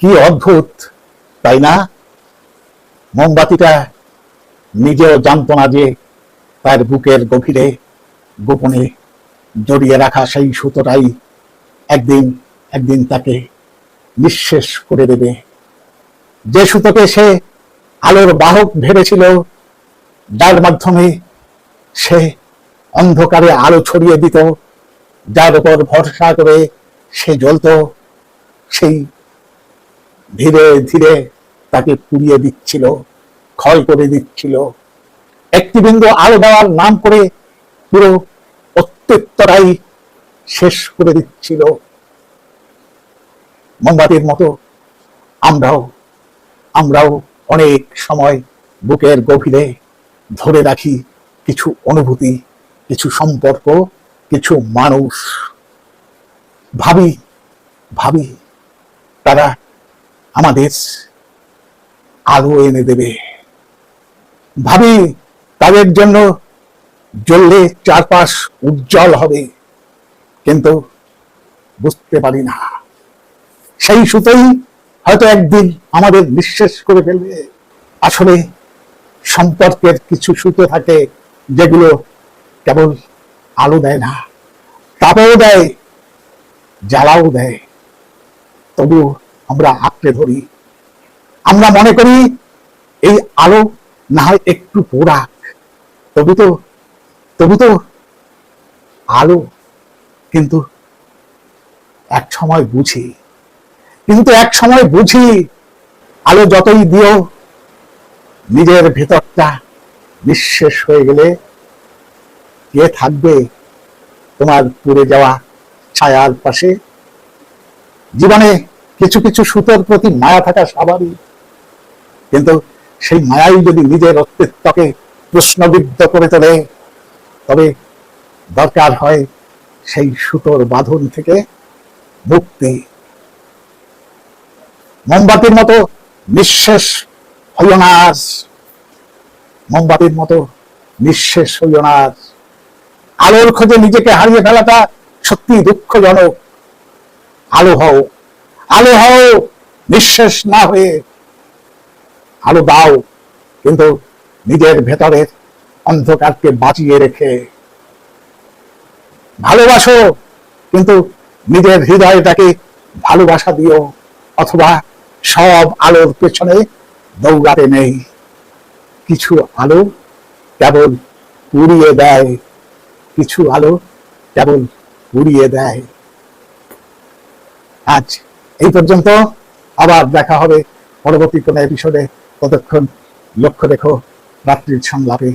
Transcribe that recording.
কি অদ্ভুত, তাই না? মোমবাতিটা নিজেও জানত না যে তার বুকের গভীরে গোপনে জড়িয়ে রাখা সেই সুতোটাই একদিন একদিন তাকে নিঃশেষ করে দেবে। যে সুতোকে সে আলোর বাহক ভেবেছিল, যার মাধ্যমে সে অন্ধকারে আলো ছড়িয়ে দিত, যার উপর ভরসা করে সে জ্বলত, সেই ধীরে ধীরে তাকে পুড়িয়ে দিচ্ছিল, ক্ষয় করে দিচ্ছিল। একটি বিন্দু আলো দেওয়ার নাম করে পুরো অস্তিত্বটাই শেষ করে দিচ্ছিল। মোমবাতির মতো আমরাও আমরাও অনেক সময় বুকের গভীরে ধরে রাখি কিছু অনুভূতি, কিছু সম্পর্ক, কিছু মানুষ। ভাবি ভাবি তারা আমাদের আলো এনে দেবে, ভাবি তাদের জন্য জ্বললে চারপাশ উজ্জ্বল হবে, কিন্তু বুঝতে পারি না সেই সুতোই হয়তো একদিন আমাদের নিঃশেষ করে ফেলবে। আসলে সম্পর্কের কিছু সুতো থাকে যেগুলো কেবল আলো দেয় না, তাপও দেয়, জ্বালাও দেয়, তবু আমরা আঁকড়ে ধরি। আমরা মনে করি এই আলো না হয় একটু পোড়াক, তবু তো আলো। কিন্তু এক সময় বুঝি আলো যতই দিও, নিজের ভেতরটা নিঃশেষ হয়ে গেলে কে থাকবে তোমার পুড়ে যাওয়া ছায়ার পাশে? জীবনে কিছু কিছু সুতোর প্রতি মায়া থাকা স্বাভাবিক, কিন্তু সেই মায়াই যদি নিজের অস্তিত্বকে প্রশ্নবিদ্ধ করে তোলে, তবে দরকার হয় সেই সুতোর বাঁধন থেকে মুক্তি। মোমবাতির মতো নিঃশেষ হইও না, মোমবাতির মতো নিঃশেষ হইও না। আলোর খোঁজে নিজেকে হারিয়ে ফেলাটা সত্যি দুঃখজনক। আলো হও, আলো হও, নিঃশেষ না হয়ে আলো দাও, কিন্তু নিজের ভেতরের অন্ধকারকে বাঁচিয়ে রেখে। ভালোবাসো, কিন্তু নিজের হৃদয়টাকে ভালোবাসা দিও। অথবা সব আলোর পেছনে দৌড়াতে নেই, কিছু আলো কেবল পুড়িয়ে দেয়, কিছু আলো কেবল পুড়িয়ে দেয়। আজ এই পর্যন্ত, আবার দেখা হবে পরবর্তী কোনো এপিসোডে। ততক্ষণ লক্ষ্য রেখো রাত্রির সংলাপে।